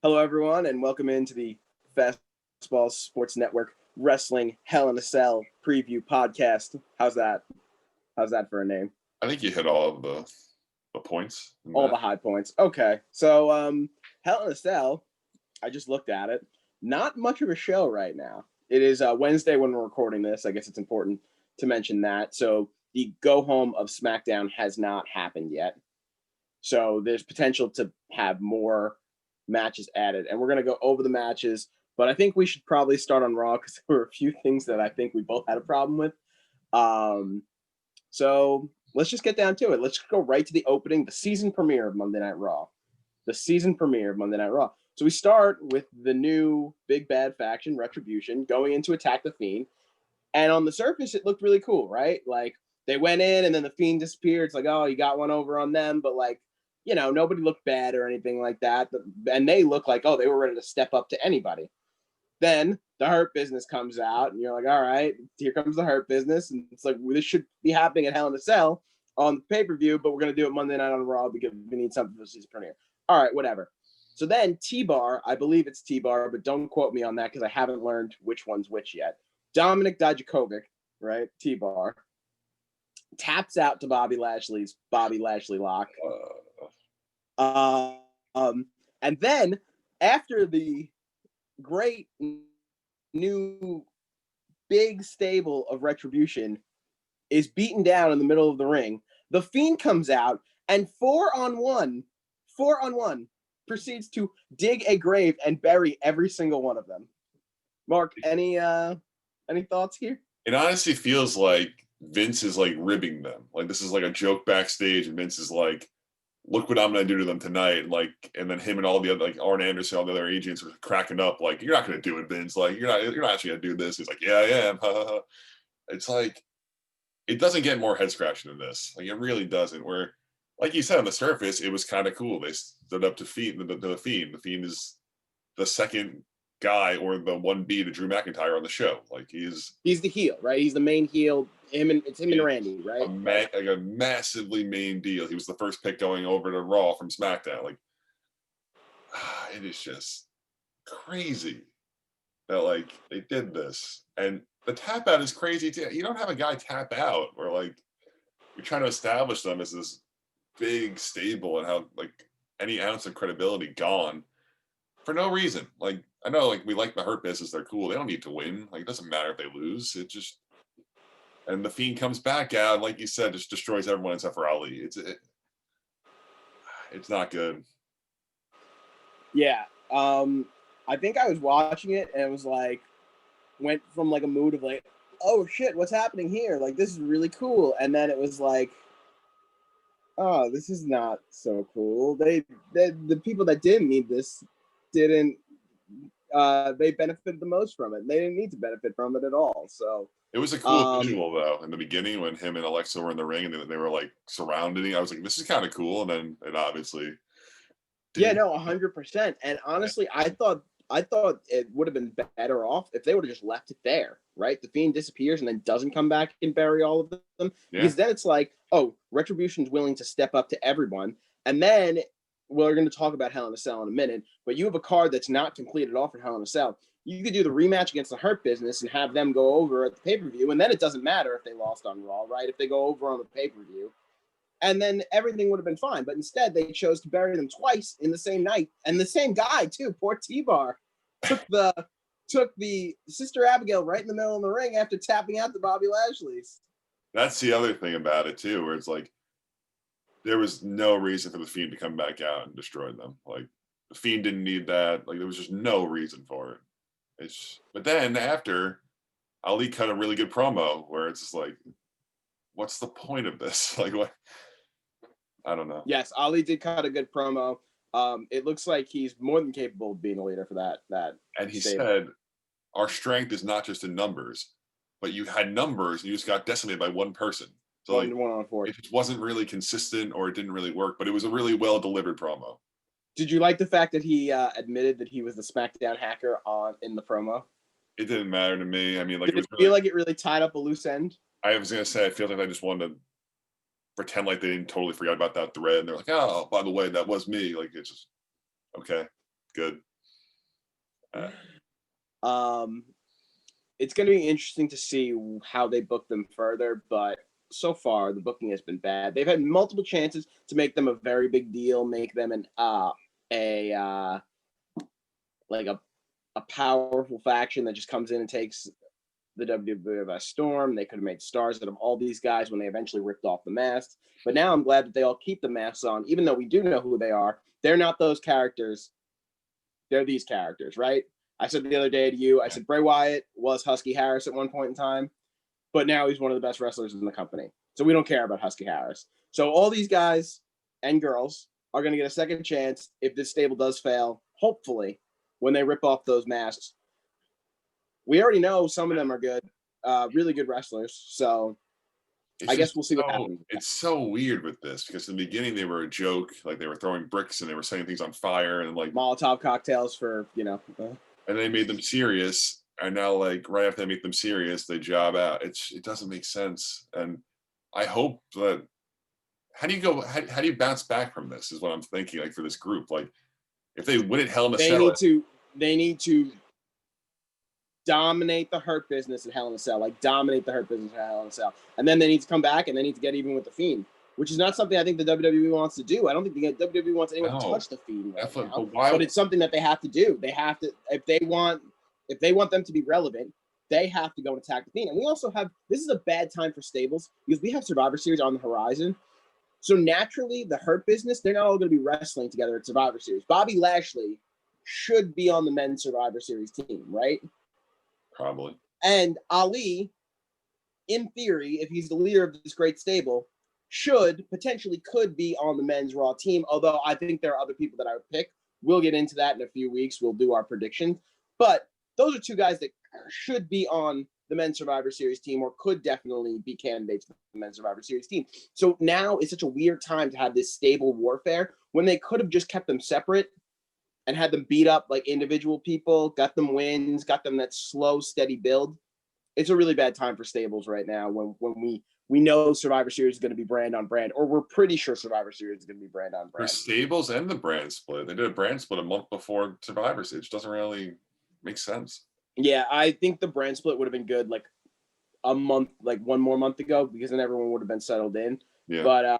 Hello, everyone, and welcome into the Fastball Sports Network Wrestling Hell in a Cell preview podcast. How's that? How's that for a name? I think you hit all of the points. All the high points. Okay, so Hell in a Cell. I just looked at it. Not much of a show right now. It is Wednesday when we're recording this. I guess it's important to mention that. So the go home of SmackDown has not happened yet. So there's potential to have more matches added, and we're going to go over the matches. But I think we should probably start on Raw because there were a few things that I think we both had a problem with. So let's just get down to it. Let's go right to the opening, the season premiere of Monday Night Raw. The season premiere of Monday Night Raw. So we start with the new big bad faction, Retribution, going in to attack the Fiend. And on the surface, it looked really cool, right? Like they went in and then the Fiend disappeared. It's like, oh, you got one over on them, but like, you know, nobody looked bad or anything like that. And they look like, oh, they were ready to step up to anybody. Then the Hurt Business comes out, and you're like, all right, here comes the Hurt Business. And it's like, well, this should be happening at Hell in a Cell on the pay-per-view, but we're going to do it Monday night on Raw because we need something for the season premiere. All right, whatever. So then T-Bar, I believe it's T-Bar, but don't quote me on that because I haven't learned which one's which yet. Dominik Dijakovic, right, T-Bar, taps out to Bobby Lashley's Bobby Lashley lock. And then after the great new big stable of Retribution is beaten down in the middle of the ring, the Fiend comes out and 4-on-1 proceeds to dig a grave and bury every single one of them. Mark, any thoughts here? It honestly feels like Vince is like ribbing them. Like this is like a joke backstage, and Vince is like, "Look what I'm gonna do to them tonight!" Like, and then him and all the other, like Arn Anderson, all the other agents are cracking up. Like, "You're not gonna do it, Vince. Like, you're not actually gonna do this." He's like, "Yeah, I am." It's like it doesn't get more head scratching than this. Like, it really doesn't. Where, like you said, on the surface, it was kind of cool. They stood up to the Fiend. The Fiend is the second guy or the 1B to Drew McIntyre on the show. Like he's the heel, right? He's the main heel. It's him and Randy, right? Like a massively main deal. He was the first pick going over to Raw from SmackDown. Like it is just crazy that like they did this. And the tap out is crazy too. You don't have a guy tap out where like you're trying to establish them as this big stable and how like any ounce of credibility gone for no reason. Like I know like we like the Hurt Business, they're cool. They don't need to win. Like it doesn't matter if they lose. It just and the Fiend comes back out, and like you said, just destroys everyone except for Ali. It's not good. Yeah. I think I was watching it and it was like went from like a mood of like, oh shit, what's happening here? Like this is really cool. And then it was like, oh, this is not so cool. The people that didn't need this didn't they benefited the most from it. They didn't need to benefit from it at all. So it was a cool visual though in the beginning when him and Alexa were in the ring and they were like surrounding. I was like, this is kind of cool. And then it obviously didn't. Yeah, no, 100%. And honestly, I thought it would have been better off if they would have just left it there, right? The Fiend disappears and then doesn't come back and bury all of them. Yeah. Because then it's like, oh, Retribution's willing to step up to everyone. And then we're going to talk about Hell in a Cell in a minute, but you have a card that's not completed off in Hell in a Cell. You could do the rematch against the Hurt Business and have them go over at the pay-per-view, and then it doesn't matter if they lost on Raw, right? If they go over on the pay-per-view. And then everything would have been fine. But instead, they chose to bury them twice in the same night. And the same guy, too, poor T-Bar, took the Sister Abigail right in the middle of the ring after tapping out the Bobby Lashley's. That's the other thing about it, too, where it's like, there was no reason for the Fiend to come back out and destroy them. Like, the Fiend didn't need that. Like, there was just no reason for it. But then after, Ali cut a really good promo where it's just like, what's the point of this? Like, what? I don't know. Yes, Ali did cut a good promo. It looks like he's more than capable of being a leader for that. And he said, our strength is not just in numbers, but you had numbers and you just got decimated by one person. So like, it just wasn't really consistent or it didn't really work, but it was a really well-delivered promo. Did you like the fact that he admitted that he was the SmackDown hacker in the promo? It didn't matter to me. I mean, like, did it feel like it really tied up a loose end? I was going to say, I feel like I just wanted to pretend like they didn't totally forget about that thread. And they're like, oh, by the way, that was me. Like, it's just, okay, good. Um, it's going to be interesting to see how they book them further, but so far the booking has been bad. They've had multiple chances to make them a very big deal, make them an like a powerful faction that just comes in and takes the WWE by storm. They could have made stars out of all these guys when they eventually ripped off the masks. But now I'm glad that they all keep the masks on, even though we do know who they are. They're not those characters. They're these characters, right? I said the other day to you, I said Bray Wyatt was Husky Harris at one point in time, but now he's one of the best wrestlers in the company. So we don't care about Husky Harris. So all these guys and girls are going to get a second chance if this stable does fail, hopefully, when they rip off those masks. We already know some of them are good, really good wrestlers. So I guess we'll see what happens. It's so weird with this because in the beginning they were a joke, like they were throwing bricks and they were setting things on fire and like Molotov cocktails for, and they made them serious. And now, like right after they make them serious, they job out. It doesn't make sense. And I hope that how do you bounce back from this is what I'm thinking. Like for this group, like if they win it Hell in a Cell, they need to dominate the Hurt Business at Hell in a Cell, like dominate the Hurt Business at Hell in a Cell, and then they need to come back and they need to get even with the Fiend, which is not something I think the WWE wants to do. I don't think the WWE wants anyone to touch the Fiend right now, but it's something that they have to do. They have to if they want them to be relevant. They have to go and attack the Fiend. And we also have this is a bad time for stables because we have Survivor Series on the horizon. So naturally, the Hurt Business, they're not all going to be wrestling together at Survivor Series. Bobby Lashley should be on the men's Survivor Series team, right? Probably. And Ali, in theory, if he's the leader of this great stable, could be on the men's Raw team, although I think there are other people that I would pick. We'll get into that in a few weeks. We'll do our predictions. But those are two guys that should be on the men's Survivor Series team or could definitely be candidates for the men's Survivor Series team. So now is such a weird time to have this stable warfare when they could have just kept them separate and had them beat up like individual people, got them wins, got them that slow, steady build. It's a really bad time for stables right now when we know Survivor Series is going to be brand on brand, or we're pretty sure Survivor Series is going to be brand on brand. For stables and the brand split. They did a brand split a month before Survivor Series. It doesn't really make sense. Yeah, I think the brand split would have been good like a month, like one more month ago, because then everyone would have been settled in. Yeah. But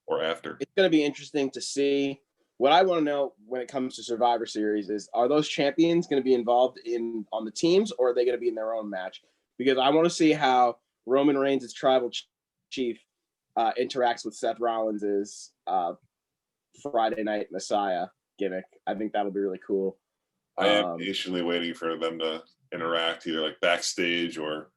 or after. It's going to be interesting to see. What I want to know when it comes to Survivor Series is, are those champions going to be involved on the teams, or are they going to be in their own match? Because I want to see how Roman Reigns' tribal chief interacts with Seth Rollins' Friday Night Messiah gimmick. I think that'll be really cool. I am patiently waiting for them to interact, either like backstage or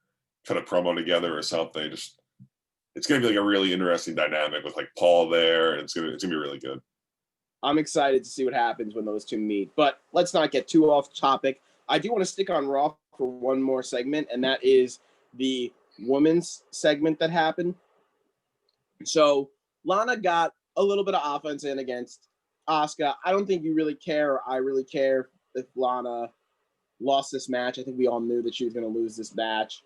cut a promo together or something. It's going to be like a really interesting dynamic with like Paul there, and it's going to be really good. I'm excited to see what happens when those two meet. But let's not get too off topic. I do want to stick on Raw for one more segment, and that is the women's segment that happened. So Lana got a little bit of offense in against Asuka. I don't think you really care, or I really care, if Lana lost this match. I think we all knew that she was going to lose this match.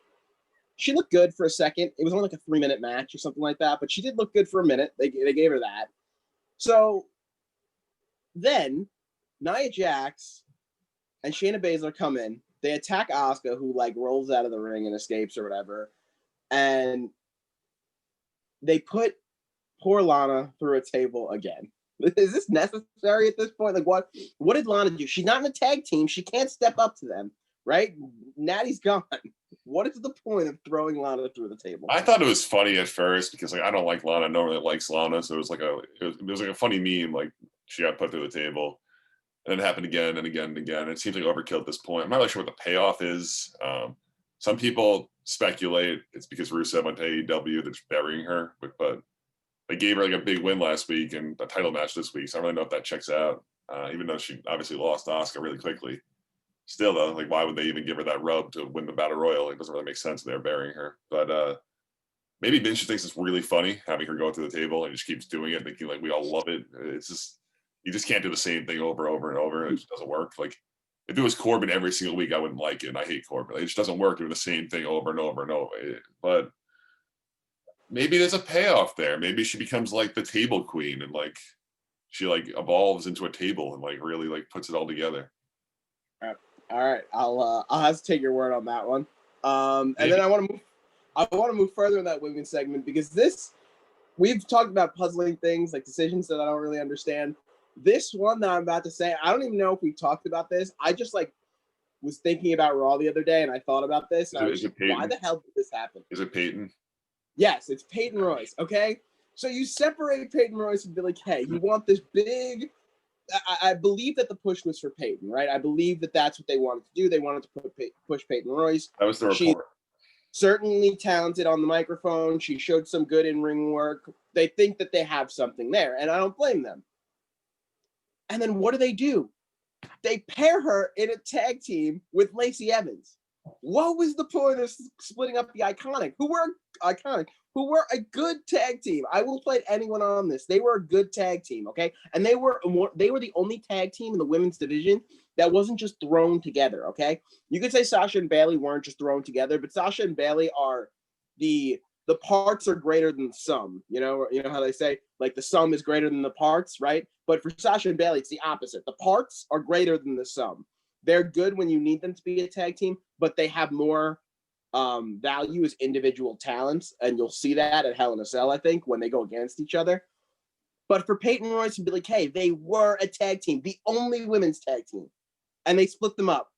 She looked good for a second. It was only like a 3-minute match or something like that, but she did look good for a minute. They gave her that. So then Nia Jax and Shayna Baszler come in. They attack Asuka, who like rolls out of the ring and escapes or whatever. And they put poor Lana through a table again. Is this necessary at this point? Like, what did Lana do? She's not in a tag team. She can't step up to them, right? Natty's gone. What is the point of throwing Lana through the table? I thought it was funny at first because like I don't like Lana. No one really likes Lana, so it was like a funny meme. Like she got put through the table, and it happened again and again and again. It seems like overkill at this point. I'm not really sure what the payoff is. Some people speculate it's because Rusev went to AEW. They're just burying her, but they gave her like a big win last week and a title match this week. So I don't really know if that checks out. Even though she obviously lost to Asuka really quickly. Still though, like why would they even give her that rub to win the Battle Royal? It doesn't really make sense. They're burying her. But maybe Vince thinks it's really funny having her go through the table and just keeps doing it, thinking like we all love it. It's just you just can't do the same thing over and over and over. It just doesn't work. Like if it was Corbin every single week, I wouldn't like it. And I hate Corbin. It just doesn't work doing the same thing over and over and over. But maybe there's a payoff there. Maybe she becomes like the table queen and like she like evolves into a table and like really like puts it all together. All right, I'll have to take your word on that one. And Maybe. then I want to move further in that women's segment because we've talked about puzzling things like decisions that I don't really understand. This one that I'm about to say, I don't even know if we talked about this. I just was thinking about Raw the other day and I thought about this and I was Is it like, why Peyton? the hell did this happen? Is it Peyton? Yes, it's Peyton Royce. Okay, so you separate Peyton Royce and Billie Kay. You want this big. I believe that the push was for Peyton, right? I believe that that's what they wanted to do. They wanted to push Peyton Royce. That was the She's report. certainly talented on the microphone. She showed some good in-ring work. They think that they have something there, and I don't blame them. And then what do? They pair her in a tag team with Lacey Evans. What was the point of splitting up the Iconic? Who were a good tag team. I won't play anyone on this. They were a good tag team, okay? And they were the only tag team in the women's division that wasn't just thrown together, okay? You could say Sasha and Bayley weren't just thrown together, but Sasha and Bayley are the parts are greater than the sum. You know how they say like the sum is greater than the parts, right? But for Sasha and Bayley, it's the opposite. The parts are greater than the sum. They're good when you need them to be a tag team, but they have more value as individual talents, and you'll see that at Hell in a Cell, I think, when they go against each other. But for Peyton Royce and Billie Kay, they were a tag team, the only women's tag team, and they split them up.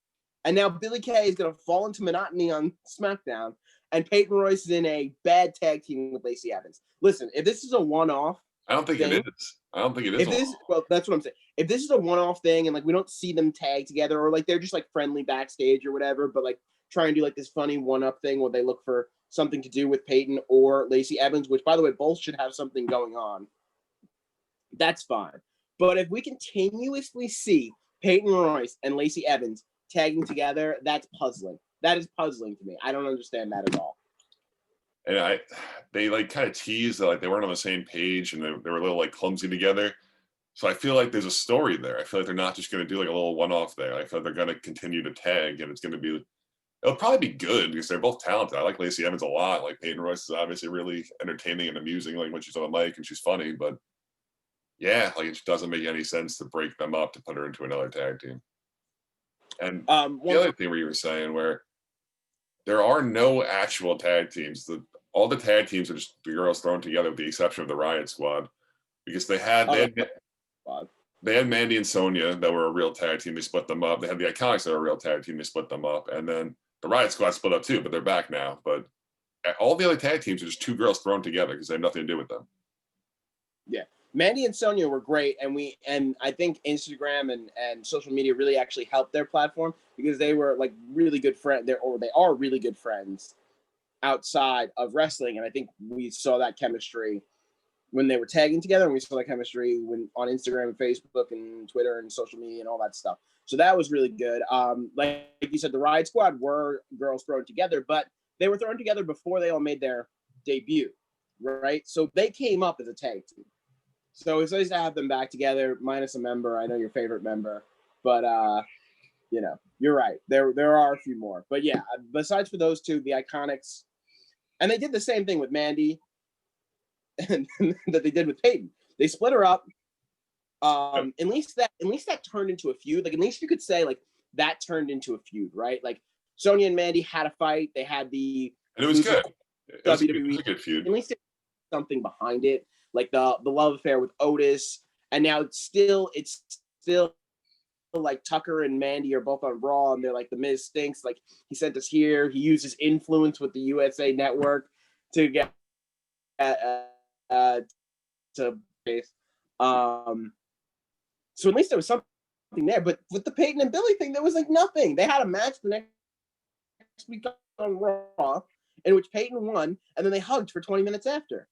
And now Billie Kay is going to fall into monotony on SmackDown, and Peyton Royce is in a bad tag team with Lacey Evans. Listen, if this is a one-off, I don't think it is. I don't think it is. Well, that's what I'm saying. If this is a one-off thing and like we don't see them tag together or like they're just like friendly backstage or whatever, but like try and do like this funny one-up thing where they look for something to do with Peyton or Lacey Evans, which by the way, both should have something going on. That's fine. But if we continuously see Peyton Royce and Lacey Evans tagging together, that's puzzling. That is puzzling to me. I don't understand that at all. And they like kind of teased that like they weren't on the same page and they were a little like clumsy together. So I feel like there's a story there. I feel like they're not just going to do like a little one-off there. I feel like they're going to continue to tag, and it'll probably be good because they're both talented. I like Lacey Evans a lot. Like Peyton Royce is obviously really entertaining and amusing, like when she's on the mic and she's funny. But yeah, like it just doesn't make any sense to break them up to put her into another tag team. And the other thing where you were saying where there are no actual tag teams. All the tag teams are just the girls thrown together with the exception of the Riot Squad because they had Mandy and Sonia that were a real tag team. They split them up. They had the Iconics that were a real tag team. They split them up. And then the Riot Squad split up too, but they're back now. But all the other tag teams are just two girls thrown together because they have nothing to do with them. Yeah. Mandy and Sonia were great, and I think Instagram and social media really actually helped their platform because they were like really good friends. They are really good friends outside of wrestling, and I think we saw that chemistry when they were tagging together, and we saw that chemistry when on Instagram and Facebook and Twitter and social media and all that stuff. So that was really good. Like you said, the Riot Squad were girls thrown together, but they were thrown together before they all made their debut, right? So they came up as a tag team. So it's nice to have them back together, minus a member. I know your favorite member, but you're right. There are a few more, but yeah. Besides for those two, the Iconics, and they did the same thing with Mandy, and that they did with Peyton. They split her up. At least that turned into a feud. Like at least you could say like that turned into a feud, right? Like Sonya and Mandy had a fight. They had and it was good. It was a good feud. At least something behind it. Like the love affair with Otis, and now it's still like Tucker and Mandy are both on Raw, and they're like the Miz stinks. Like he sent us here. He used his influence with the USA Network to get to base. So at least there was something there. But with the Peyton and Billie thing, there was like nothing. They had a match the next week on Raw in which Peyton won, and then they hugged for 20 minutes after.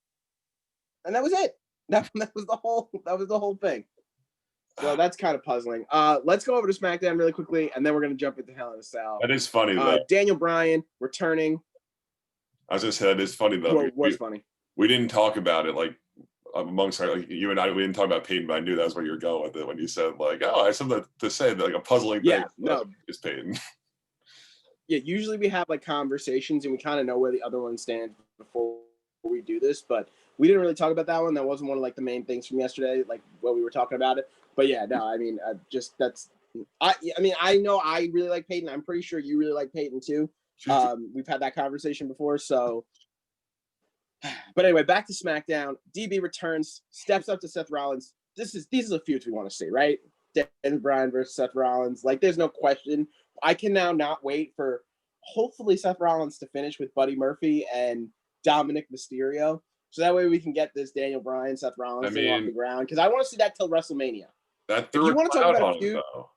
And that was it. That was the whole thing. So that's kind of puzzling. Let's go over to SmackDown really quickly, and then we're going to jump into Hell in a Cell. That is funny, though. Daniel Bryan returning. I was going to say, that is funny, though. What's funny? We didn't talk about it, like, amongst you and I. We didn't talk about Peyton, but I knew that was where you were going with it when you said, like, oh, I have something to say, like a puzzling thing. Yeah, no. It's Peyton. Yeah, usually we have, like, conversations, and we kind of know where the other one stands before we do this, but we didn't really talk about that one. That wasn't one of like the main things from yesterday, like what we were talking about it. But yeah, no, I mean, that's I mean, I know I really like Peyton. I'm pretty sure you really like Peyton too. We've had that conversation before. So, but anyway, back to SmackDown. DB returns, steps up to Seth Rollins. These are the feuds we want to see, right? Daniel Bryan versus Seth Rollins. Like, there's no question. I can now not wait for hopefully Seth Rollins to finish with Buddy Murphy and Dominic Mysterio. So that way we can get this Daniel Bryan, Seth Rollins thing off the ground. Because I want to see that till WrestleMania. That threw a cloud on it, though.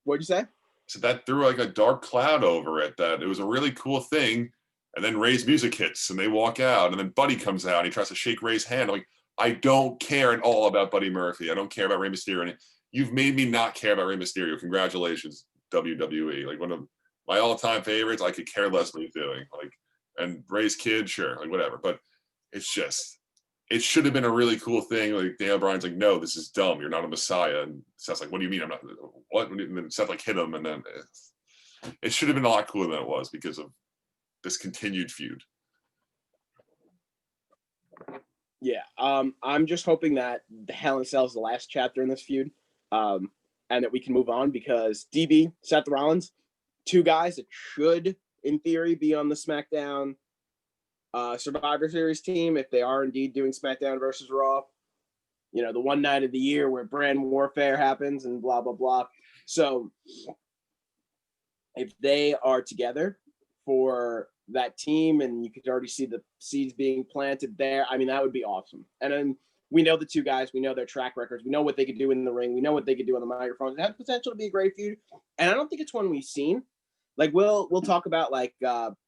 What'd you say? So that threw like a dark cloud over it. That it was a really cool thing. And then Ray's music hits and they walk out. And then Buddy comes out and he tries to shake Ray's hand. I'm like, I don't care at all about Buddy Murphy. I don't care about Rey Mysterio. You've made me not care about Rey Mysterio. Congratulations, WWE. Like, one of my all-time favorites. I could care less what he's doing. Like, and Ray's kid, sure, like whatever. But it's just, it should have been a really cool thing. Like, Daniel Bryan's like, no, this is dumb. You're not a messiah. And Seth's like, what do you mean? I'm not. What? And then Seth like hit him, and then it should have been a lot cooler than it was because of this continued feud. Yeah, I'm just hoping that the Hell in a Cell is the last chapter in this feud, and that we can move on because DB, Seth Rollins, two guys that should, in theory, be on the SmackDown Survivor Series team if they are indeed doing SmackDown versus Raw. You know, the one night of the year where brand warfare happens and blah, blah, blah. So if they are together for that team and you could already see the seeds being planted there, I mean, that would be awesome. And then we know the two guys, we know their track records, we know what they could do in the ring, we know what they could do on the microphones. It has potential to be a great feud. And I don't think it's one we've seen. Like, we'll talk about like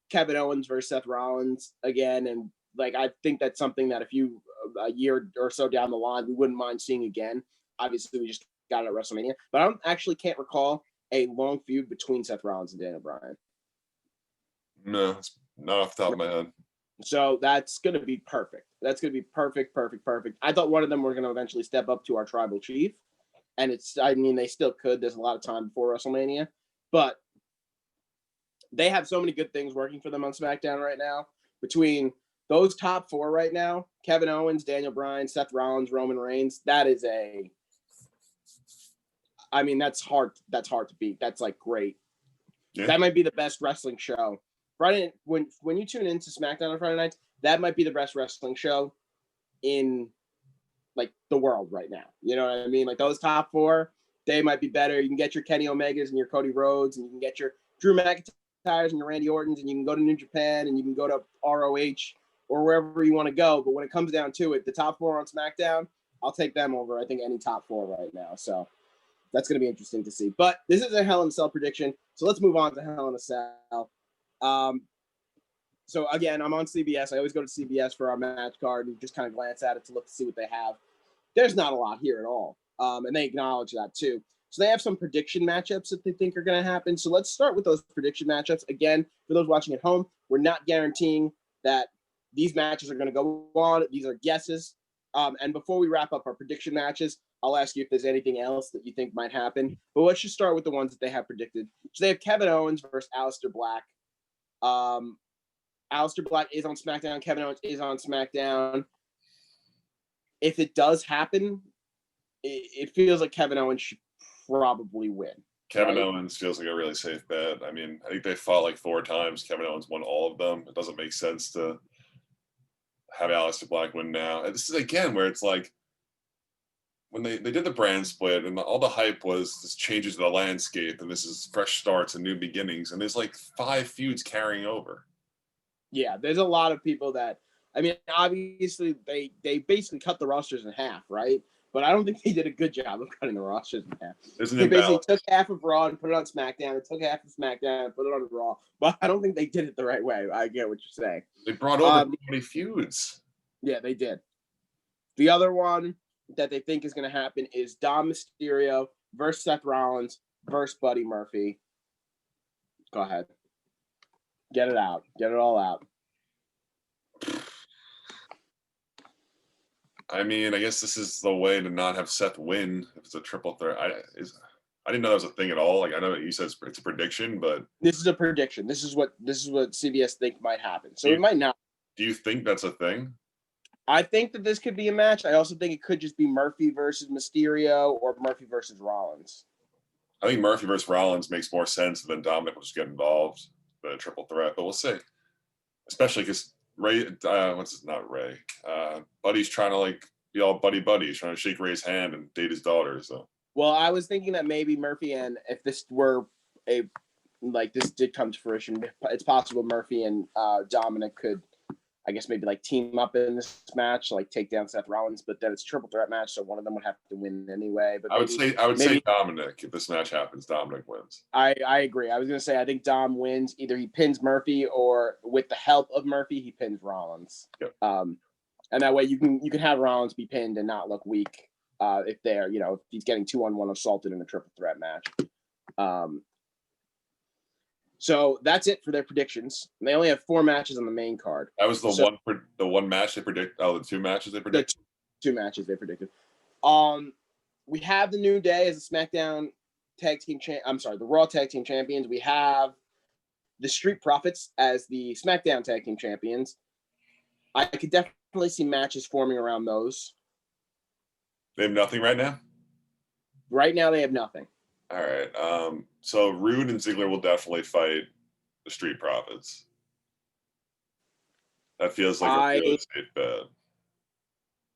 Kevin Owens versus Seth Rollins again, and like I think that's something that a year or so down the line we wouldn't mind seeing again. Obviously, we just got it at WrestleMania, but I can't recall a long feud between Seth Rollins and Daniel Bryan. No, it's not off the top of my head. So that's going to be perfect. That's going to be perfect. I thought one of them were going to eventually step up to our tribal chief. And they still could. There's a lot of time before WrestleMania. But they have so many good things working for them on SmackDown right now. Between those top four right now, Kevin Owens, Daniel Bryan, Seth Rollins, Roman Reigns, that's hard to beat. That's like great. Yeah. That might be the best wrestling show. Friday, when you tune into SmackDown on Friday nights, that might be the best wrestling show in like the world right now. You know what I mean? Like, those top four, they might be better. You can get your Kenny Omegas and your Cody Rhodes, and you can get your Drew McIntyres and your Randy Ortons, and you can go to New Japan, and you can go to ROH or wherever you want to go. But when it comes down to it, the top four on SmackDown, I'll take them over, I think, any top four right now. So that's going to be interesting to see. But this is a Hell in a Cell prediction, so let's move on to Hell in a Cell. So again, I'm on CBS. I always go to CBS for our match card and just kind of glance at it to look to see what they have. There's not a lot here at all. And they acknowledge that too. So they have some prediction matchups that they think are going to happen. So let's start with those prediction matchups. Again, for those watching at home, we're not guaranteeing that these matches are going to go on. These are guesses. And before we wrap up our prediction matches, I'll ask you if there's anything else that you think might happen. But let's just start with the ones that they have predicted. So they have Kevin Owens versus Aleister Black. Aleister Black is on SmackDown. Kevin Owens is on SmackDown. If it does happen, it feels like Kevin Owens should probably win. Kevin Owens feels like a really safe bet. I mean, I think they fought like 4 times. Kevin Owens won all of them. It doesn't make sense to have Aleister Black win now. And this is, again, where it's like, when they did the brand split and all the hype was this changes the landscape and this is fresh starts and new beginnings, and there's like 5 feuds carrying over. Yeah, there's a lot of people that, I mean, obviously they basically cut the rosters in half, right? But I don't think they did a good job of cutting the rosters in half. They basically took half of Raw and put it on SmackDown, and took half of SmackDown and put it on Raw. But I don't think they did it the right way. I get what you're saying. They brought over 20 feuds. Yeah, they did. The other one that they think is going to happen is Dom Mysterio versus Seth Rollins versus Buddy Murphy. Go ahead. Get it out. Get it all out. I mean, I guess this is the way to not have Seth win if it's a triple threat. I didn't know that was a thing at all. Like, I know you said it's a prediction, but this is a prediction. This is what CBS think might happen. So it might not. Do you think that's a thing? I think that this could be a match. I also think it could just be Murphy versus Mysterio or Murphy versus Rollins. I think Murphy versus Rollins makes more sense than Dominic will just get involved in a triple threat, but we'll see. Especially because Ray, not Ray, Buddy's trying to like be all buddy. He's trying to shake Ray's hand and date his daughter. So. Well, I was thinking that maybe Murphy and if this were this did come to fruition, it's possible Murphy and Dominic could, I guess, maybe like team up in this match, like take down Seth Rollins, but then it's a triple threat match, so one of them would have to win anyway. But maybe, I would say Dominic. If this match happens, Dominic wins. I agree. I was gonna say I think Dom wins. Either he pins Murphy or with the help of Murphy, he pins Rollins. Yep. And that way you can have Rollins be pinned and not look weak if they're, if he's getting 2-on-1 assaulted in a triple threat match. So that's it for their predictions. They only have 4 matches on the main card. That was the one match they predict. Oh, the 2 matches they predicted. The 2 matches they predicted. We have the New Day as a SmackDown the Raw Tag Team Champions. We have the Street Profits as the SmackDown Tag Team Champions. I could definitely see matches forming around those. They have nothing right now? Right now, they have nothing. All right. So Rude and Ziggler will definitely fight the Street Profits. That feels like a really safe bet.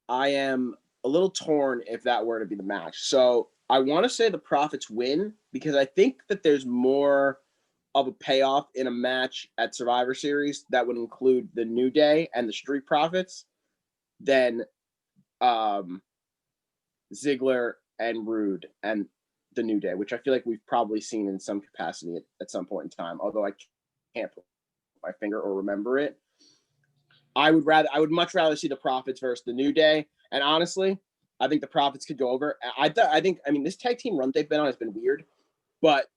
I am a little torn if that were to be the match. So I want to say the Profits win because I think that there's more of a payoff in a match at Survivor Series that would include the New Day and the Street Profits than Ziggler and Rude and the New Day, which I feel like we've probably seen in some capacity at some point in time, although I can't put my finger or remember it. I would much rather see the Profits versus the New Day. And honestly, I think the Profits could go over. I think this tag team run they've been on has been weird, but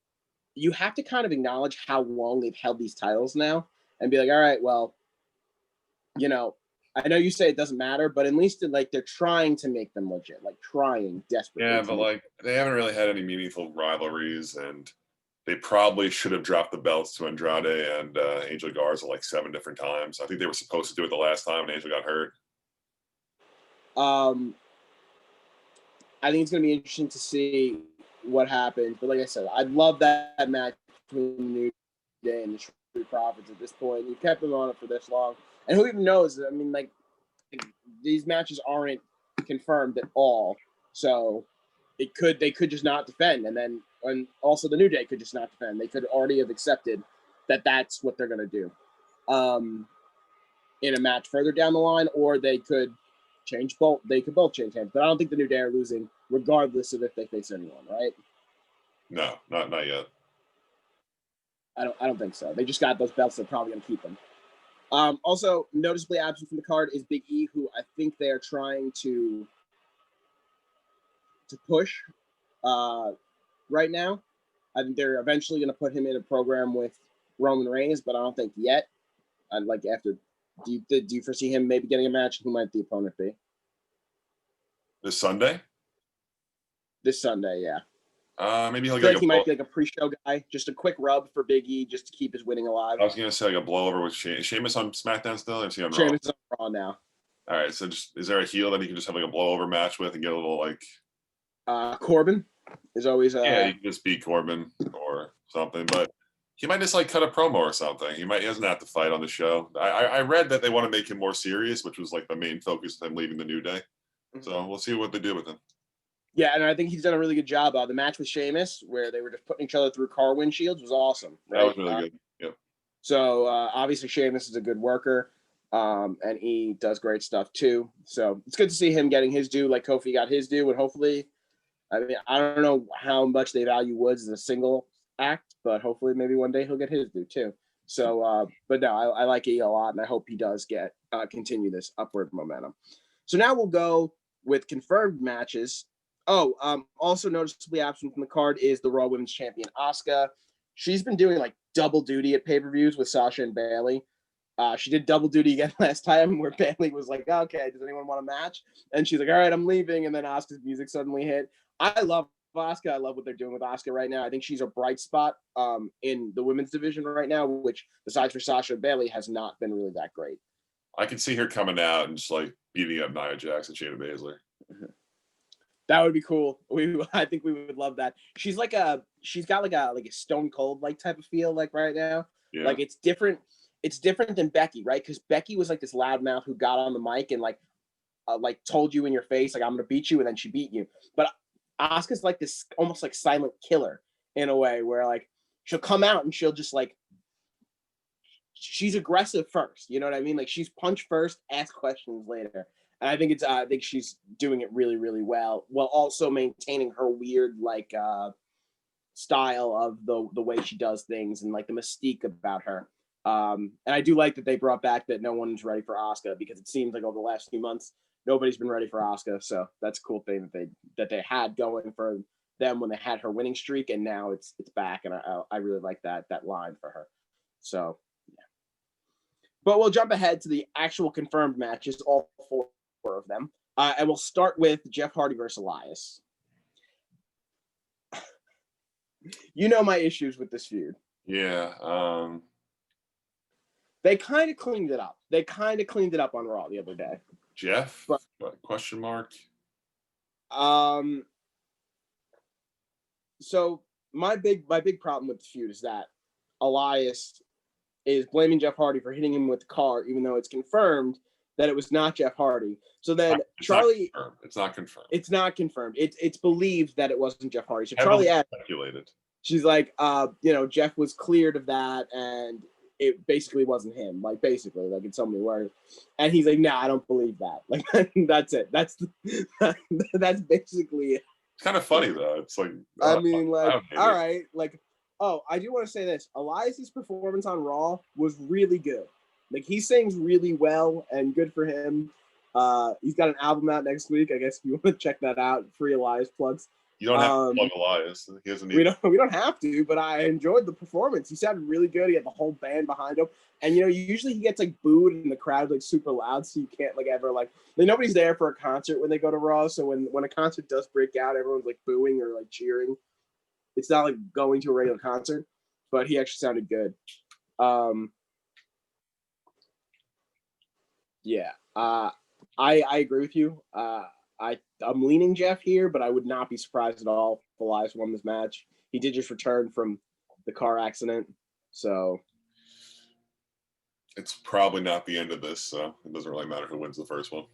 you have to kind of acknowledge how long they've held these titles now and be like, all right, well, I know you say it doesn't matter, but at least they're trying to make them legit, trying desperately. Yeah, but they haven't really had any meaningful rivalries, and they probably should have dropped the belts to Andrade and Angel Garza 7 different times. I think they were supposed to do it the last time when Angel got hurt. I think it's going to be interesting to see what happens. But like I said, I'd love that match between the New Day and the Street Profits at this point. You kept them on it for this long. And who even knows? These matches aren't confirmed at all. So they could just not defend. And also the New Day could just not defend. They could already have accepted that that's what they're going to do in a match further down the line, or they could change both. They could both change hands. But I don't think the New Day are losing regardless of if they face anyone, right? No, not yet. I don't think so. They just got those belts. They're probably going to keep them. Also, noticeably absent from the card is Big E, who I think they are trying to push right now. I think they're eventually going to put him in a program with Roman Reigns, but I don't think yet. Do you foresee him maybe getting a match? Who might the opponent be? This Sunday? This Sunday, yeah. Maybe he'll get he might be a pre-show guy, just a quick rub for Big E, just to keep his winning alive. I was gonna say a blowover with Sheamus on SmackDown still, or is he on Raw? Sheamus is on Raw now. All right, so is there a heel that he can just have a blowover match with and get a little Corbin is always yeah, you can just beat Corbin or something, but he might just cut a promo or something. He doesn't have to fight on the show. I read that they want to make him more serious, which was the main focus of him leaving the New Day. So we'll see what they do with him. Yeah, and I think he's done a really good job. The match with Sheamus, where they were just putting each other through car windshields, was awesome. Right? That was really good. Yep. So obviously Sheamus is a good worker, and he does great stuff too. So it's good to see him getting his due, like Kofi got his due, and hopefully, I don't know how much they value Woods as a single act, but hopefully maybe one day he'll get his due too. So, but no, I like E a lot, and I hope he does continue this upward momentum. So now we'll go with confirmed matches. Also noticeably absent from the card is the Raw Women's Champion, Asuka. She's been doing double duty at pay-per-views with Sasha and Bayley. She did double duty again last time where Bayley was like, okay, does anyone want a match? And she's like, all right, I'm leaving. And then Asuka's music suddenly hit. I love Asuka. I love what they're doing with Asuka right now. I think she's a bright spot in the women's division right now, which besides for Sasha and Bayley has not been really that great. I can see her coming out and just beating up Nia Jax and Shayna Baszler. That would be cool. I think we would love that. She's got like a Stone Cold like type of feel like right now. Yeah. Like it's different. It's different than Becky, right? Because Becky was like this loudmouth who got on the mic and like told you in your face like I'm gonna beat you, and then she beat you. But Asuka's like this almost like silent killer in a way where like she'll come out and she'll just like she's aggressive first. You know what I mean? Like she's punch first, ask questions later. And I think she's doing it really, really well, while also maintaining her weird like style of the way she does things and like the mystique about her. And I do like that they brought back that no one's ready for Asuka, because it seems like over the last few months nobody's been ready for Asuka. So that's a cool thing that they had going for them when they had her winning streak, and now it's back, and I really like that line for her. So yeah. But we'll jump ahead to the actual confirmed matches, all four of them, and we'll start with Jeff Hardy versus Elias. You know my issues with this feud. Yeah. They kind of cleaned it up. They kind of cleaned it up on Raw the other day. Jeff? But, question mark? So my big problem with the feud is that Elias is blaming Jeff Hardy for hitting him with the car, even though it's confirmed that it was not Jeff Hardy. So then Charlie, it's not confirmed. It's not confirmed. It's believed that it wasn't Jeff Hardy. So Heavily Charlie speculated. She's like, Jeff was cleared of that, and it basically wasn't him. Like basically, like in so many words. And he's like, "Nah, I don't believe that." Like that's it. That's basically it. It's kind of funny though. It's like I mean, like, all right, like, oh, I do want to say this: Elias's performance on Raw was really good. Like he sings really well, and good for him. He's got an album out next week. I guess if you want to check that out, free Elias plugs. You don't have to plug Elias. He doesn't need. We don't have to, but I enjoyed the performance. He sounded really good. He had the whole band behind him, and usually he gets like booed and the crowd like super loud, so you can't like ever like nobody's there for a concert when they go to Raw. So when a concert does break out, everyone's like booing or like cheering. It's not like going to a regular concert, but he actually sounded good. Yeah, I agree with you. I'm leaning Jeff here, but I would not be surprised at all if Elias won this match. He did just return from the car accident, so it's probably not the end of this. So it doesn't really matter who wins the first one.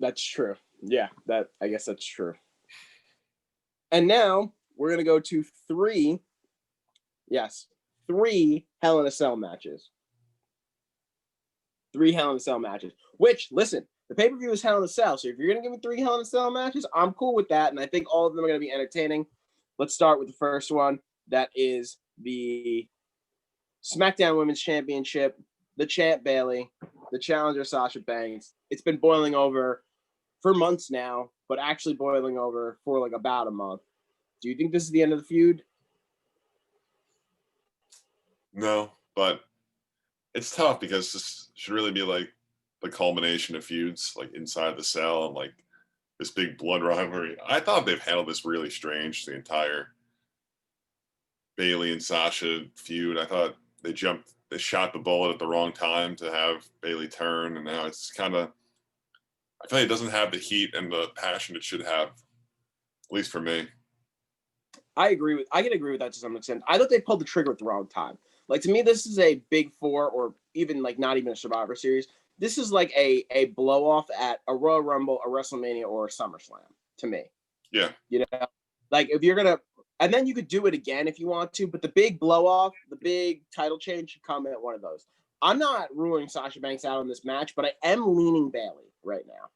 That's true. Yeah, I guess that's true. And now we're gonna go to three Hell in a Cell matches. 3 Hell in a Cell matches. Which, listen, the pay-per-view is Hell in a Cell, so if you're going to give me 3 Hell in a Cell matches, I'm cool with that, and I think all of them are going to be entertaining. Let's start with the first one. That is the SmackDown Women's Championship, the champ Bayley, the challenger Sasha Banks. It's been boiling over for months now, but actually boiling over for like about a month. Do you think this is the end of the feud? No, but it's tough because this should really be like the culmination of feuds, like inside the cell and like this big blood rivalry. I thought they've handled this really strange, the entire Bayley and Sasha feud. I thought they shot the bullet at the wrong time to have Bayley turn, and now it's kind of, I feel like it doesn't have the heat and the passion it should have, at least for me. I can agree with that to some extent. I thought they pulled the trigger at the wrong time. Like, to me, this is a Big Four, or even like not even a Survivor Series. This is like a blow off at a Royal Rumble, a WrestleMania, or a SummerSlam to me. Yeah. Like if you're gonna, and then you could do it again if you want to, but the big blow off, the big title change should come at one of those. I'm not ruling Sasha Banks out in this match, but I am leaning Bayley right now.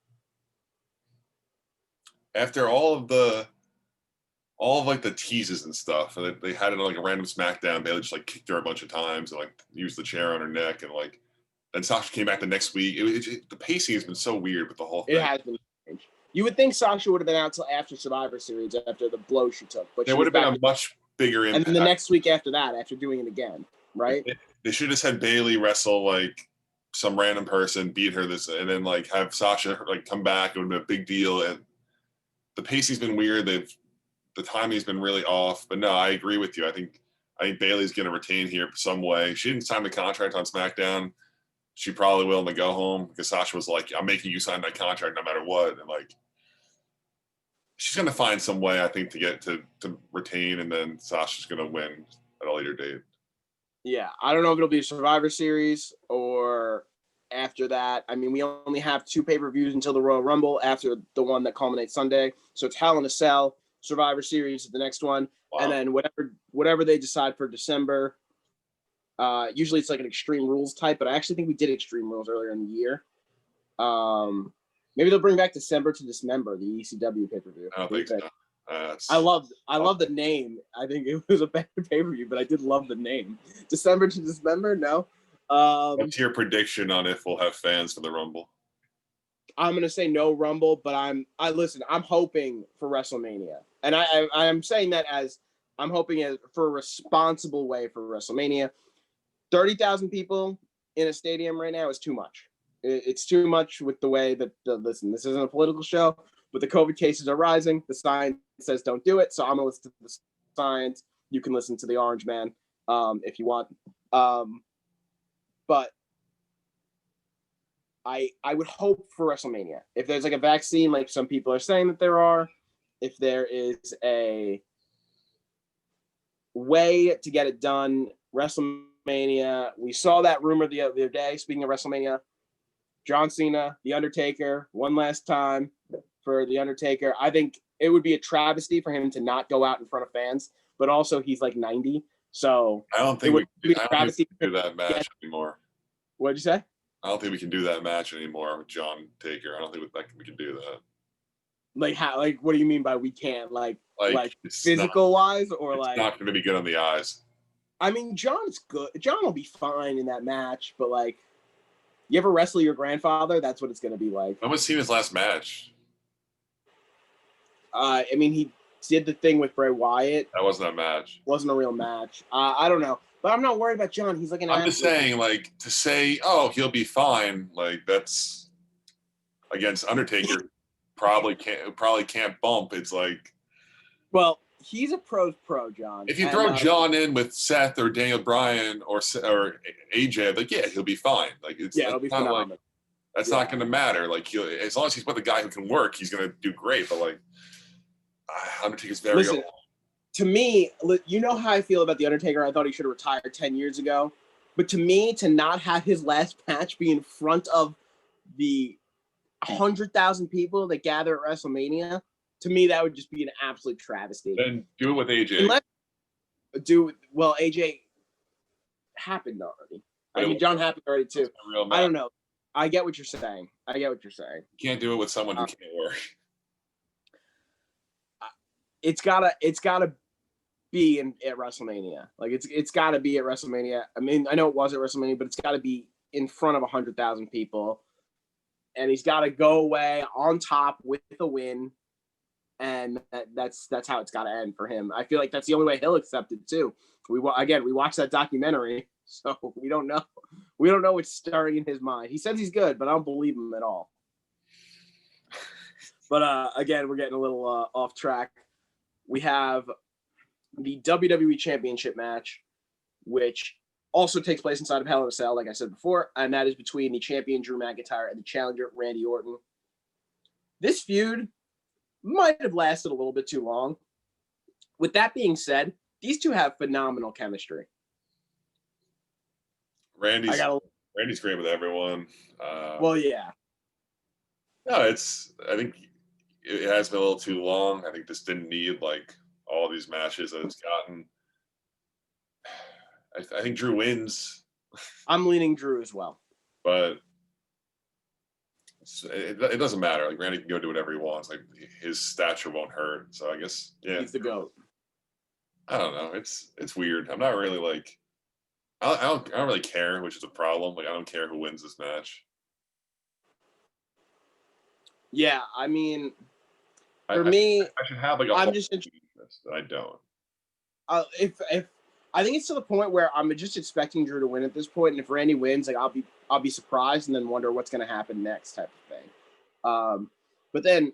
After all of like the teases and stuff, and they had it on like a random SmackDown. Bayley just like kicked her a bunch of times and like used the chair on her neck, and like then Sasha came back the next week. The pacing has been so weird with the whole thing. It has been strange. You would think Sasha would have been out till after Survivor Series, after the blow she took, but there would have been a much bigger impact. And then the next week after that, after doing it again, right? They should have had Bayley wrestle like some random person, beat her this, and then like have Sasha like come back. It would have been a big deal. And the pacing's been weird. The timing's been really off. But no, I agree with you. I think Bayley's going to retain here some way. She didn't sign the contract on SmackDown. She probably will in the go home, because Sasha was like, "I'm making you sign that contract no matter what." And like, she's going to find some way, I think, to get to retain, and then Sasha's going to win at a later date. Yeah, I don't know if it'll be a Survivor Series or after that. I mean, we only have 2 pay-per-views until the Royal Rumble after the one that culminates Sunday. So it's Hell in a Cell, Survivor Series, the next one, Wow. and then whatever they decide for December. Usually it's like an Extreme Rules type, but I actually think we did Extreme Rules earlier in the year. Maybe they'll bring back December to Dismember, the ECW pay-per-view. I don't think so. I love the name. I think it was a better pay-per-view, but I did love the name. December to Dismember, no. What's your prediction on if we'll have fans for the Rumble? I'm gonna say no Rumble, but I'm hoping for WrestleMania, and I'm saying that as I'm hoping for a responsible way for WrestleMania. 30,000 people in a stadium right now is too much. It's too much with the way that listen. This isn't a political show, but the COVID cases are rising. The science says don't do it, so I'm gonna listen to the science. You can listen to the Orange Man if you want, but I would hope for WrestleMania. If there's like a vaccine, like some people are saying that there are, if there is a way to get it done, WrestleMania. We saw that rumor the other day. Speaking of WrestleMania, John Cena, The Undertaker, one last time for The Undertaker. I think it would be a travesty for him to not go out in front of fans, but also he's like 90. So I don't think we can do that match anymore. What'd you say? I don't think we can do that match anymore with John Taker. I don't think we can do that. Like how? Like what do you mean by we can't? Like physical wise, or it's like not going to be good on the eyes. I mean, John's good. John will be fine in that match, but like, you ever wrestle your grandfather? That's what it's going to be like. When was Cena's last match? I mean, he did the thing with Bray Wyatt. That wasn't a match. Wasn't a real match. I don't know, but I'm not worried about John. He's like an. I'm just saying, like, to say, oh, he'll be fine. Like that's against Undertaker. probably can't bump. It's like, well, he's a pro, John. If you throw John in with Seth or Daniel Bryan or AJ, like yeah, he'll be fine. Like it'll be phenomenal. Like, that's not going to matter. Like as long as he's with a guy who can work, he's going to do great. But like Undertaker's very old. To me, you know how I feel about the Undertaker. I thought he should have retired 10 years ago. But to me, to not have his last match be in front of the 100,000 people that gather at WrestleMania, to me, that would just be an absolute travesty. Then do it with AJ. AJ happened already. I mean, John happened already too. I don't know. I get what you're saying. You can't do it with someone who can't work. It's gotta be at WrestleMania. Like it's gotta be at WrestleMania. I mean, I know it was at WrestleMania, but it's gotta be in front of 100,000 people. And he's got to go away on top with a win, and that's how it's got to end for him. I feel like that's the only way he'll accept it too. We watched that documentary, so we don't know what's stirring in his mind. He says he's good, but I don't believe him at all. But again, we're getting a little off track. We have the WWE Championship match, which also takes place inside of Hell in a Cell, like I said before, and that is between the champion Drew McIntyre and the challenger Randy Orton. This feud might have lasted a little bit too long. With that being said, these two have phenomenal chemistry. Randy's great with everyone. Well, yeah. No, I think it has been a little too long. I think this didn't need like all these matches that it's gotten. I think Drew wins. I'm leaning Drew as well. But it doesn't matter. Like Randy can go do whatever he wants. Like his stature won't hurt. So I guess he's the GOAT. I don't know. It's weird. I'm not really like I don't really care, which is a problem. Like I don't care who wins this match. Yeah, I mean, me, I should have like a. I'm just interested. I don't. If I think it's to the point where I'm just expecting Drew to win at this point, and if Randy wins, like I'll be surprised and then wonder what's going to happen next, type of thing. But then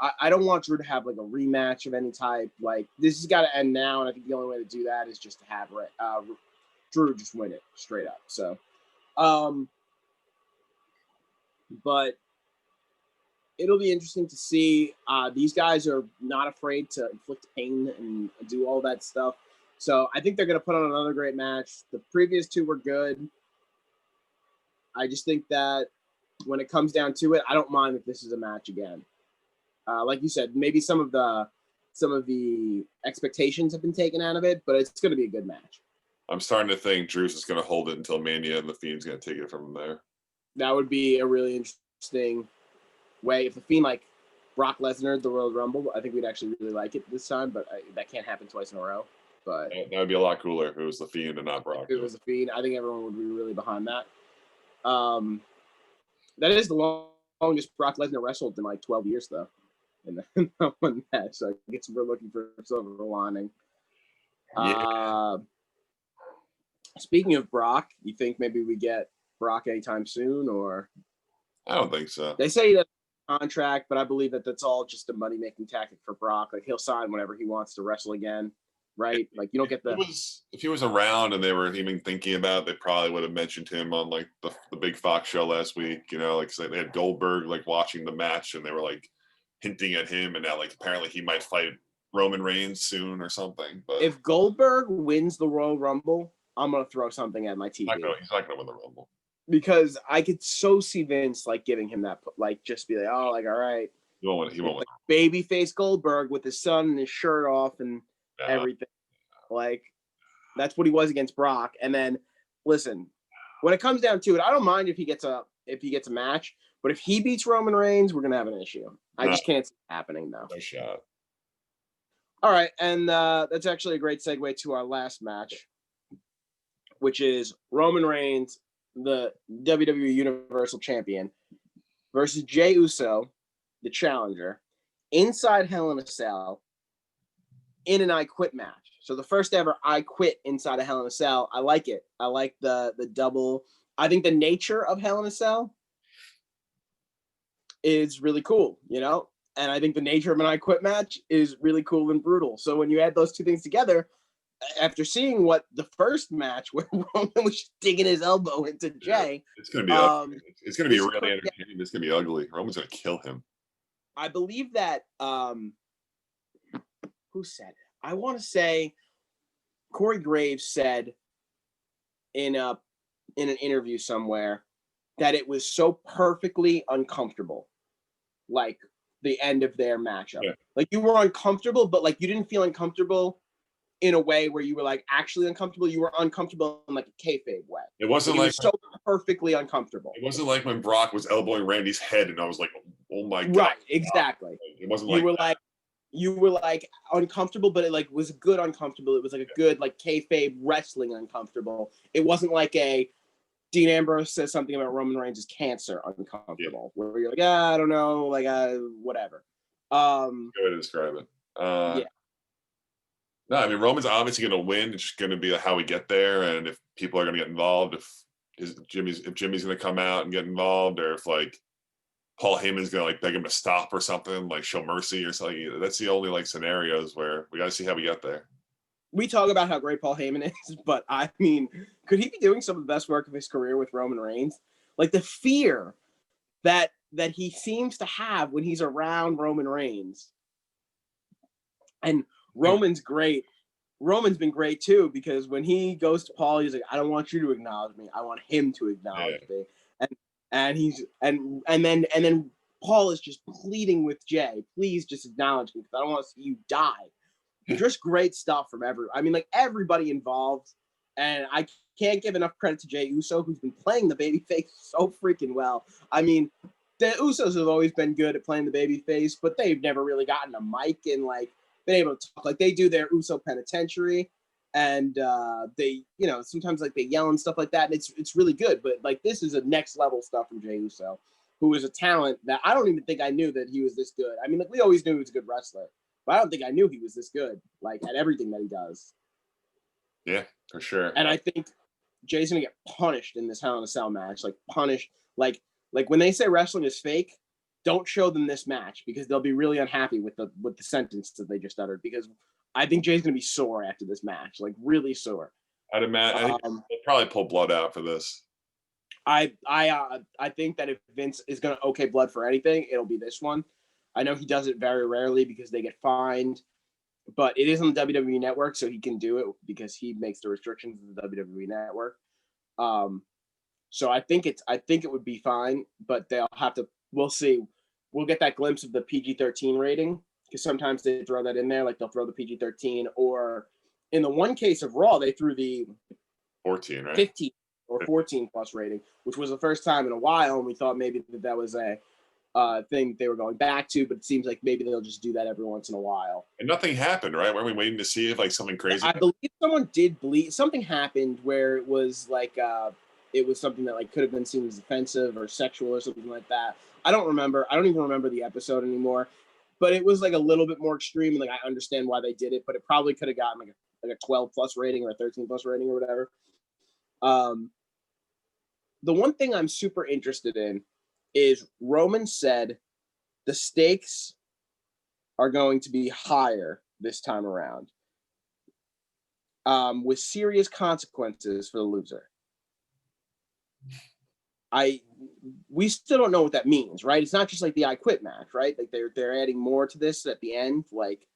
I don't want Drew to have like a rematch of any type. Like this has got to end now, and I think the only way to do that is just to have Drew just win it straight up. So, but it'll be interesting to see. These guys are not afraid to inflict pain and do all that stuff. So I think they're going to put on another great match. The previous two were good. I just think that when it comes down to it, I don't mind if this is a match again. Like you said, maybe some of the expectations have been taken out of it, but it's going to be a good match. I'm starting to think Drews is going to hold it until Mania, and the Fiend's going to take it from there. That would be a really interesting way. If the Fiend like Brock Lesnar the Royal Rumble, I think we'd actually really like it this time, but that can't happen twice in a row. But that would be a lot cooler if it was the Fiend and not Brock. If it was the Fiend, I think everyone would be really behind that. That is the longest Brock Lesnar wrestled in like 12 years, though, in that one match. So I guess we're looking for silver lining. Yeah. Speaking of Brock, you think maybe we get Brock anytime soon, or? I don't think so. They say he doesn't have a contract, but I believe that that's all just a money-making tactic for Brock. Like, he'll sign whenever he wants to wrestle again, right? Like, you don't get the... If he was around and they were even thinking about it, they probably would have mentioned him on, like, the big Fox show last week, you know? Like, they had Goldberg, like, watching the match, and they were, like, hinting at him, and now, like, apparently he might fight Roman Reigns soon or something. But if Goldberg wins the Royal Rumble, I'm going to throw something at my TV. He's not going to win the Rumble. Because I could so see Vince like giving him that, like, just be like, oh, like, all right. He won't win. Like, babyface Goldberg with his son and his shirt off and everything. Like, that's what he was against Brock. And then, listen, when it comes down to it, I don't mind if he gets a match, but if he beats Roman Reigns, we're gonna have an issue. I just can't see it happening though. No shot. All right, and that's actually a great segue to our last match, which is Roman Reigns, the WWE Universal Champion, versus Jey Uso, the challenger, inside Hell in a Cell, in an I Quit match. So the first ever I Quit inside a Hell in a Cell. I like it. I like the double. I think the nature of Hell in a Cell is really cool, you know? And I think the nature of an I Quit match is really cool and brutal. So when you add those two things together, after seeing what the first match where Roman was digging his elbow into Jey, it's going to be ugly. It's going to be really entertaining. It's going to be ugly. Roman's going to kill him. I believe that who said it? I want to say Corey Graves said in an interview somewhere that it was so perfectly uncomfortable, like the end of their matchup. Yeah. Like, you were uncomfortable, but like you didn't feel uncomfortable in a way where you were like actually uncomfortable. You were uncomfortable in like a kayfabe way. It wasn't like so perfectly uncomfortable. It wasn't like when Brock was elbowing Randy's head and I was like, oh my God. Right, exactly. It wasn't you were like uncomfortable, but it like was good uncomfortable. It was like a good like kayfabe wrestling uncomfortable. It wasn't like a Dean Ambrose says something about Roman Reigns' cancer uncomfortable, where you're like, I don't know, like whatever. Good way to describe it. Yeah. No, I mean, Roman's obviously going to win. It's just going to be how we get there, and if people are going to get involved, if Jimmy's going to come out and get involved, or if like Paul Heyman's going to like beg him to stop or something, like show mercy or something. That's the only like scenarios where we got to see how we get there. We talk about how great Paul Heyman is, but I mean, could he be doing some of the best work of his career with Roman Reigns? Like the fear that he seems to have when he's around Roman Reigns. And Roman's great. Roman's been great too, because when he goes to Paul, he's like, I don't want you to acknowledge me. I want him to acknowledge me. And then Paul is just pleading with Jey, please just acknowledge me because I don't want to see you die. Just great stuff from everybody involved. And I can't give enough credit to Jey Uso, who's been playing the babyface so freaking well. I mean, the Usos have always been good at playing the babyface, but they've never really gotten a mic and like been able to talk. Like they do their Uso Penitentiary, and they, sometimes like they yell and stuff like that. And it's really good. But like this is a next level stuff from Jey Uso, who is a talent that I don't even think I knew that he was this good. I mean, like we always knew he was a good wrestler, but I don't think I knew he was this good, like at everything that he does. Yeah, for sure. And I think Jay's gonna get punished in this Hell in a Cell match. Like punished, like when they say wrestling is fake, don't show them this match because they'll be really unhappy with the sentence that they just uttered. Because I think Jay's gonna be sore after this match, like really sore. I'd imagine they'll probably pull blood out for this. I think that if Vince is going to okay blood for anything, it'll be this one. I know he does it very rarely because they get fined, but it is on the WWE Network, so he can do it because he makes the restrictions of the WWE Network. So I think it would be fine, but they'll have to. We'll see. We'll get that glimpse of the PG-13 rating because sometimes they throw that in there, like they'll throw the PG-13, or in the one case of Raw, they threw the 14, right? 15 or 14 plus rating, which was the first time in a while, and we thought maybe that was a thing they were going back to, but it seems like maybe they'll just do that every once in a while. And nothing happened, right? Weren't we waiting to see if like something crazy? I believe someone did bleed. Something happened where it was like it was something that like could have been seen as offensive or sexual or something like that. I don't remember. I don't even remember the episode anymore. But it was like a little bit more extreme, and like I understand why they did it, but it probably could have gotten like a 12 plus rating or a 13 plus rating or whatever. The one thing I'm super interested in is Roman said the stakes are going to be higher this time around, with serious consequences for the loser. We still don't know what that means, right? It's not just like the I Quit match, right? Like they're adding more to this at the end. Like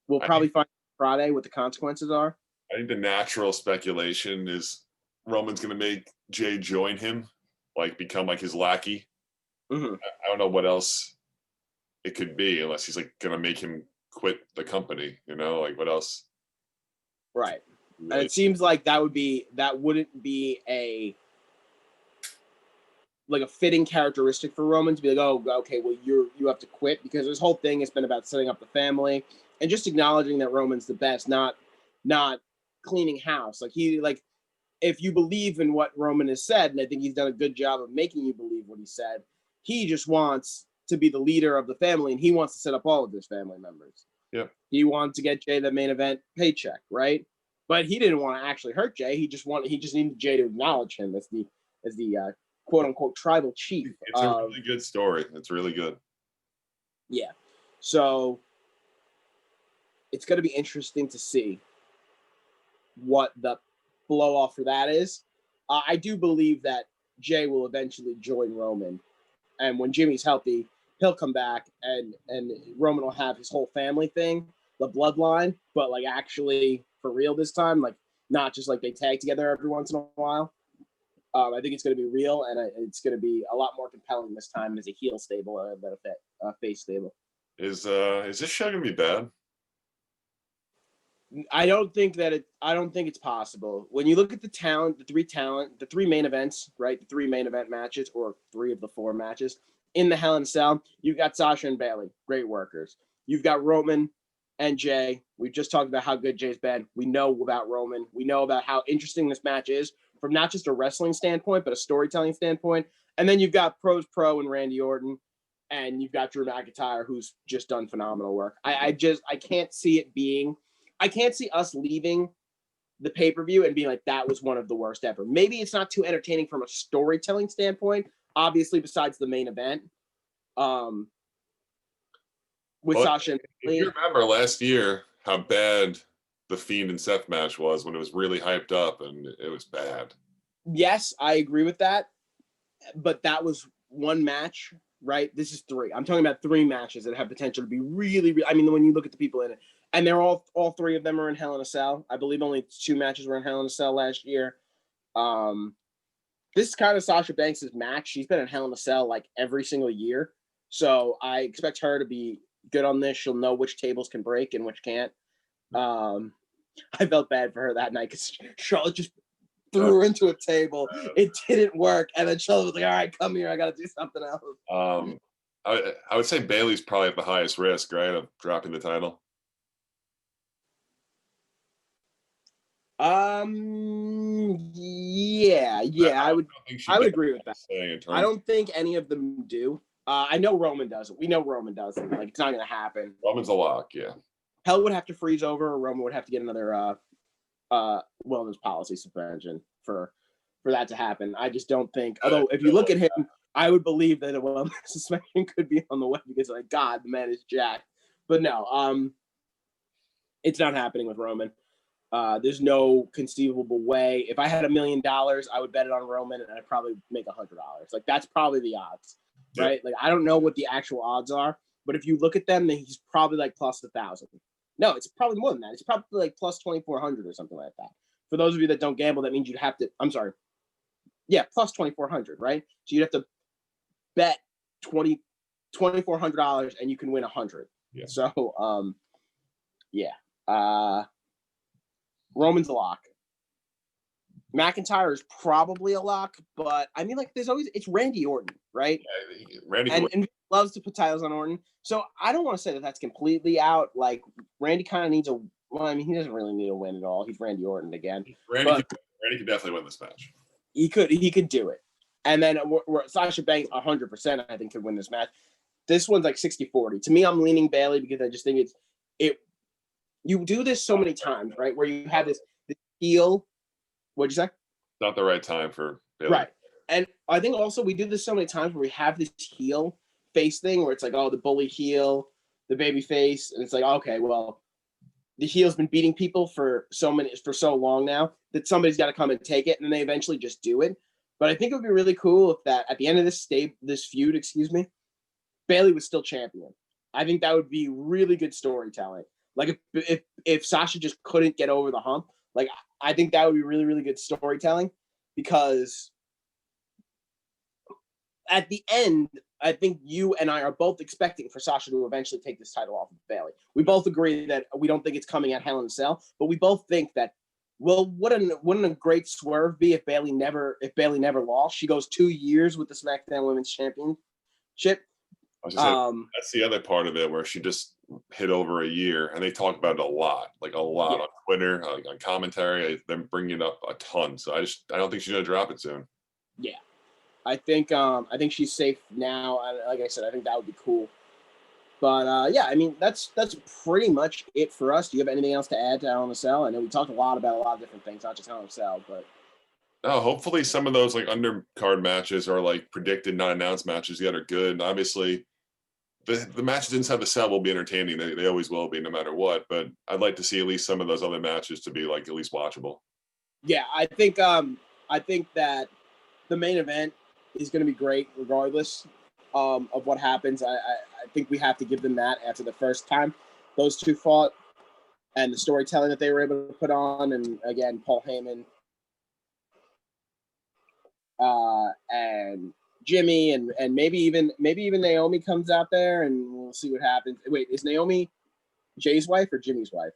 we'll probably find Friday what the consequences are. I think the natural speculation is Roman's going to make Jay join him, like become like his lackey. Mm-hmm. I don't know what else it could be unless he's like going to make him quit the company. You know, like what else? Right. Really? And it seems like that wouldn't be a fitting characteristic for Roman to be like, oh, okay, well you have to quit, because his whole thing has been about setting up the family and just acknowledging that Roman's the best, not cleaning house. Like if you believe in what Roman has said, and I think he's done a good job of making you believe what he said, he just wants to be the leader of the family, and he wants to set up all of his family members. Yep. He wanted to get Jay the main event paycheck, right? But he didn't want to actually hurt Jay. He just needed Jay to acknowledge him as the quote unquote tribal chief. It's a really good story. It's really good. Yeah. So it's going to be interesting to see what the blow off for that is. I do believe that Jay will eventually join Roman, and when Jimmy's healthy, he'll come back, and Roman will have his whole family thing, the bloodline, but like actually for real this time, like not just like they tag together every once in a while. I think it's going to be real, and it's going to be a lot more compelling this time as a heel stable than a face stable. Is this show going to be bad? I don't think it's possible. When you look at the talent, the three main events, right? The three main event matches, or three of the four matches in the Hell in a Cell, you've got Sasha and Bayley, great workers. You've got Roman and Jay. We've just talked about how good Jay's been. We know about Roman. We know about how interesting this match is from not just a wrestling standpoint, but a storytelling standpoint. And then you've got Pros Pro and Randy Orton, and you've got Drew McIntyre, who's just done phenomenal work. I can't see us leaving the pay-per-view and being like, that was one of the worst ever. Maybe it's not too entertaining from a storytelling standpoint, obviously, besides the main event. With Sasha and Bayley. You remember last year how bad the Fiend and Seth match was when it was really hyped up, and it was bad. Yes, I agree with that. But that was one match, right? This is three. I'm talking about three matches that have potential to be really, really, I mean, when you look at the people in it, and they're all three of them are in Hell in a Cell. I believe only two matches were in Hell in a Cell last year. This is kind of Sasha Banks' match. She's been in Hell in a Cell like every single year. So I expect her to be good on this. She'll know which tables can break and which can't. I felt bad for her that night because Charlotte just threw her into a table. It didn't work. And then Charlotte was like, all right, come here. I got to do something else. I would say Bayley's probably at the highest risk, right, of dropping the title. Yeah, I would agree with that. I don't think any of them do. I know Roman doesn't. We know Roman doesn't. Like, it's not going to happen. Roman's a lock, yeah. Hell would have to freeze over, or Roman would have to get another wellness policy suspension for that to happen. I just don't think. Although, if you look at him, I would believe that a wellness suspension could be on the way because, like, God, the man is jacked. But no, it's not happening with Roman. There's no conceivable way. If I had $1 million, I would bet it on Roman, and I'd probably make $100. Like that's probably the odds, right? Like I don't know what the actual odds are, but if you look at them, then he's probably like plus 1,000. No, it's probably more than that. It's probably like plus 2,400 or something like that. For those of you that don't gamble, that means you'd have to. I'm sorry. Yeah, plus 2,400, right? So you'd have to bet $2,400 and you can win 100. Yeah. So yeah. Roman's a lock. McIntyre is probably a lock, but I mean, like, there's always it's Randy Orton, right? Yeah, Randy and loves to put titles on Orton. So I don't want to say that that's completely out. Like Randy kind of needs a. Well, I mean, he doesn't really need a win at all. He's Randy Orton again. Randy could definitely win this match. He could do it. And then Sasha Banks 100%, I think, could win this match. This one's like 60-40. To me, I'm leaning Bayley because I just think it. You do this so many times, right? Where you have this heel. What'd you say? Not the right time for Bayley. Right. And I think also we do this so many times where we have this heel face thing where it's like, oh, the bully heel, the baby face, and it's like, okay, well, the heel's been beating people for so long now that somebody's got to come and take it, and then they eventually just do it. But I think it would be really cool if that at the end of this feud, Bayley was still champion. I think that would be really good storytelling. Like if Sasha just couldn't get over the hump, like I think that would be really, really good storytelling because at the end, I think you and I are both expecting for Sasha to eventually take this title off of Bayley. We both agree that we don't think it's coming at Hell in a Cell, but we both think that, well, wouldn't a great swerve be if Bayley never lost? She goes 2 years with the SmackDown Women's Championship. That's the other part of it where she just hit over a year, and they talk about it a lot on Twitter, on commentary. They're bringing it up a ton. So I don't think she's gonna drop it soon. Yeah, I think she's safe now. Like I said, I think that would be cool. But yeah, I mean that's pretty much it for us. Do you have anything else to add to Hell in a Cell? I know we talked a lot about a lot of different things, not just Hell in a Cell, but. No, hopefully some of those like undercard matches or like predicted not announced matches yet are good. And obviously, the matches inside the cell will be entertaining. They always will be, no matter what. But I'd like to see at least some of those other matches to be like at least watchable. Yeah, I think that the main event is going to be great regardless of what happens. I think we have to give them that after the first time those two fought and the storytelling that they were able to put on. And again, Paul Heyman and Jimmy and maybe even Naomi comes out there and we'll see what happens. Wait, is Naomi Jay's wife or Jimmy's wife?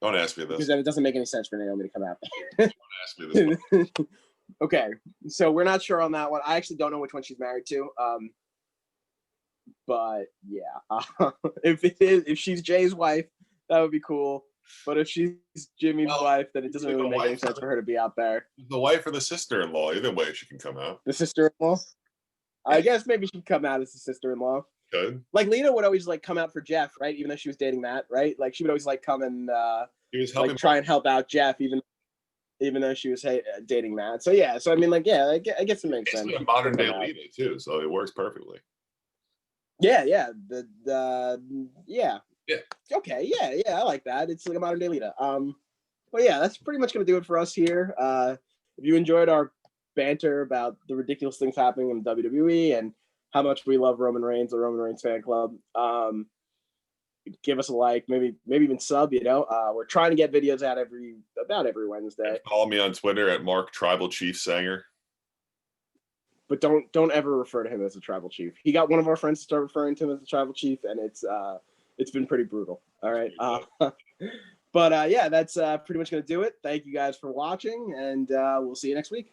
Don't ask me this. Because then it doesn't make any sense for Naomi to come out there. Don't ask me this. Okay, so we're not sure on that one. I actually don't know which one she's married to. But yeah, if she's Jay's wife, that would be cool. But if she's Jimmy's wife, then it doesn't really make any sense for her to be out there. The wife or the sister-in-law, either way, she can come out. The sister-in-law. I guess maybe she'd come out as the sister-in-law. Good. Like Lita would always like come out for Jeff, right? Even though she was dating Matt, right? Like she would always like come and like try and help out Jeff, even though she was dating Matt. So yeah, so I mean, like yeah, I guess it makes sense. It's a modern day Lita too, so it works perfectly. Yeah. Yeah. Yeah. Okay. Yeah. I like that. It's like a modern day Lita. But yeah, that's pretty much gonna do it for us here. If you enjoyed our banter about the ridiculous things happening in WWE and how much we love Roman Reigns, the Roman Reigns fan club, give us a like, maybe even sub. We're trying to get videos out about every Wednesday. And follow me on Twitter at Mark Tribal Chief Sanger. But don't ever refer to him as a tribal chief. He got one of our friends to start referring to him as a tribal chief, and it's been pretty brutal. All right. But yeah, that's pretty much going to do it. Thank you guys for watching, and we'll see you next week.